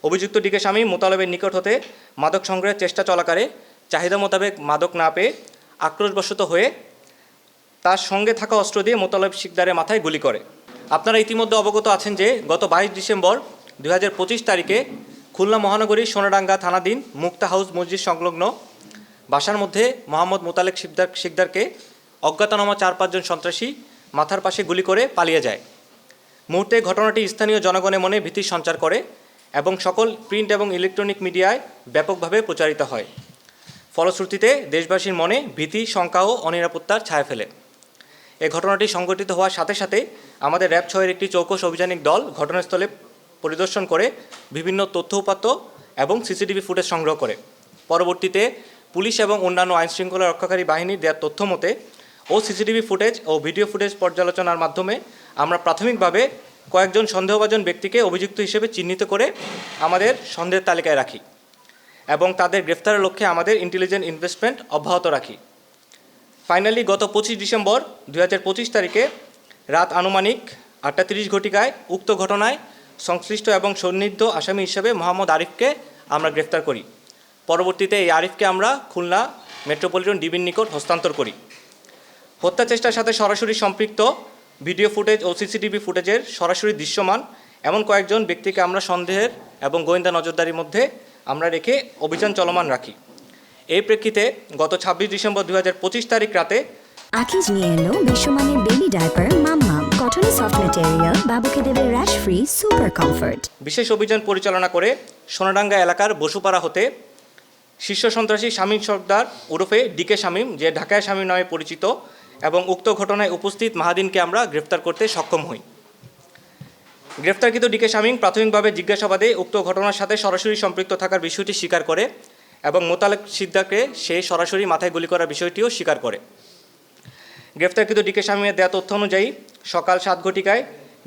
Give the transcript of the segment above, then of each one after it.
অভিযুক্ত ডিকে শামীম মোতালেবের নিকট হতে মাদক সংগ্রহের চেষ্টা চলাকালে চাহিদা মোতাবেক মাদক না পেয়ে আক্রোশবশত হয়ে তার সঙ্গে থাকা অস্ত্র দিয়ে মোতালেব শিকদারের মাথায় গুলি করে। আপনারা ইতিমধ্যে অবগত আছেন যে গত 22 ডিসেম্বর 2025 তারিখে খুলনা মহানগরীর সোনাডাঙ্গা থানাধীন মুক্তা হাউস মসজিদ সংলগ্ন বাসার মধ্যে মোহাম্মদ মোতালেব শিকদারকে অজ্ঞাতনামা 4-5 জন সন্ত্রাসী মাথার পাশে গুলি করে পালিয়ে যায়। মুহূর্তে ঘটনাটি স্থানীয় জনগণের মনে ভীতির সঞ্চার করে এবং সকল প্রিন্ট এবং ইলেকট্রনিক মিডিয়ায় ব্যাপকভাবে প্রচারিত হয়। ফলশ্রুতিতে দেশবাসীর মনে ভীতি, শঙ্কা ও অনিরাপত্তার ছায়া ফেলে। এই ঘটনাটি সংঘটিত হওয়ার সাথে সাথে আমাদের র্যাব 6-এর একটি চৌকস অভিযানিক দল ঘটনাস্থলে পরিদর্শন করে বিভিন্ন তথ্য উপাত্ত এবং সিসিটিভি ফুটেজ সংগ্রহ করে। পরবর্তীতে পুলিশ এবং অন্যান্য আইনশৃঙ্খলা রক্ষাকারী বাহিনীর দেওয়া তথ্য মতে ও সিসিটিভি ফুটেজ ও ভিডিও ফুটেজ পর্যালোচনার মাধ্যমে আমরা প্রাথমিকভাবে কয়েকজন সন্দেহভাজন ব্যক্তিকে অভিযুক্ত হিসেবে চিহ্নিত করে আমাদের সন্দেহের তালিকায় রাখি এবং তাদের গ্রেফতারের লক্ষ্যে আমাদের ইন্টেলিজেন্ট ইনভেস্টমেন্ট অব্যাহত রাখি। ফাইনালি গত 25 ডিসেম্বর 2025 তারিখে রাত আনুমানিক 8:30 ঘটিকায় উক্ত ঘটনায় সংশ্লিষ্ট এবং সন্নিগ্ধ আসামি হিসেবে মোহাম্মদ আরিফকে আমরা গ্রেফতার করি। পরবর্তীতে এই আরিফকে আমরা খুলনা মেট্রোপলিটন ডিবির নিকট হস্তান্তর করি। হত্যা চেষ্টার সাথে সরাসরি সম্পৃক্ত ভিডিও ফুটেজ ও সিসিটিভি ফুটেজের সরাসরি দৃশ্যমান এমন কয়েকজন ব্যক্তিকে আমরা সন্দেহের এবং গোয়েন্দা নজরদারির মধ্যে আমরা রেখে অভিযান চলমান রাখি। এই প্রেক্ষিতে গত 26 ডিসেম্বর 2025 তারিখ রাতে আকিজ নিয়ে এলো বিশ্বমানের বেবি ডায়াপার মাম্মাম কটনের সফট ম্যাটেরিয়াল, বাবুকে দেবে র্যাশ ফ্রি সুপার কমফর্ট। বিশেষ অভিযান পরিচালনা করে সোনাডাঙ্গা এলাকার বসুপাড়া হতে শীর্ষ সন্ত্রাসী শামীম সর্দার ওরফে ডিকে শামীম, যে ঢাকায় শামীম নামে পরিচিত, এবং উক্ত ঘটনায় উপস্থিত মাহাদিনকে আমরা গ্রেফতার করতে সক্ষম হই। গ্রেফতারকৃত ডিকে শামীম প্রাথমিকভাবে জিজ্ঞাসাবাদে উক্ত ঘটনার সাথে সরাসরি সম্পৃক্ত থাকার বিষয়টি স্বীকার করে এবং মোতালেব শিকদারকে সে সরাসরি মাথায় গুলি করার বিষয়টিও স্বীকার করে। গ্রেফতারকৃত ডিকে শামীমের দেওয়া তথ্য অনুযায়ী সকাল 7 ঘটিকায়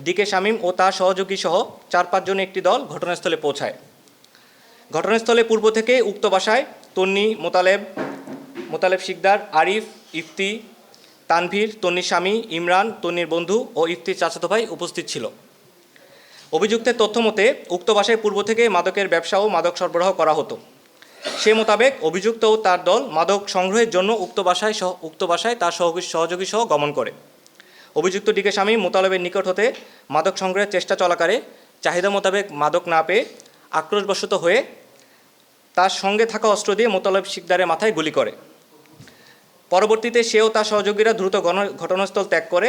ডিকে শামীম ও তার সহযোগী সহ 4-5 জনের একটি দল ঘটনাস্থলে পৌঁছায়। ঘটনাস্থলে পূর্ব থেকে উক্ত বাসায় তন্নি, মোতালেব শিকদার, আরিফ, ইফতি, তানভীর, তন্নির স্বামী, ইমরান, তন্নির বন্ধু ও ইফতির চাচাতো ভাই উপস্থিত ছিল। অভিযুক্তের তথ্য মতে উক্ত বাসায় পূর্ব থেকে মাদকের ব্যবসা ও মাদক সরবরাহ করা হতো। সে মোতাবেক অভিযুক্ত ও তার দল মাদক সংগ্রহের জন্য উক্ত বাসায় তার সহযোগী সহ গমন করে। অভিযুক্ত ডিকে শামীম মোতালেবের নিকট হতে মাদক সংগ্রহের চেষ্টা চলাকালে চাহিদা মোতাবেক মাদক না পেয়ে আক্রোশবশত হয়ে তার সঙ্গে থাকা অস্ত্র দিয়ে মোতালেব শিকদারের মাথায় গুলি করে। পরবর্তীতে সেও তার সহযোগীরা দ্রুত ঘটনাস্থল ত্যাগ করে।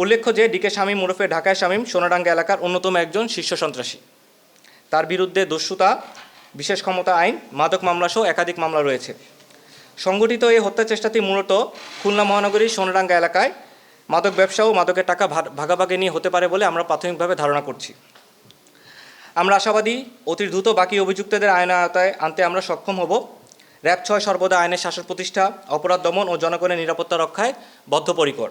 উল্লেখ্য যে ডিকে শামীম ওরফে ঢাকায় শামীম সোনাডাঙ্গা এলাকার অন্যতম একজন শীর্ষ সন্ত্রাসী। তার বিরুদ্ধে দস্যুতা, বিশেষ ক্ষমতা আইন, মাদক মামলাসহ একাধিক মামলা রয়েছে। সংগঠিত এই হত্যা চেষ্টাটি মূলত খুলনা মহানগরীর সোনাডাঙ্গা এলাকায় মাদক ব্যবসা ও মাদকের টাকা ভাগাভাগি নিয়ে হতে পারে বলে আমরা প্রাথমিকভাবে ধারণা করছি। আমরা আশাবাদী অতি দ্রুত বাকি অভিযুক্তদের আইনের আওতায় আনতে আমরা সক্ষম হব। র্যাব 6 সর্বদা আইনের শাসন প্রতিষ্ঠা, অপরাধ দমন ও জনগণের নিরাপত্তা রক্ষায় বদ্ধপরিকর।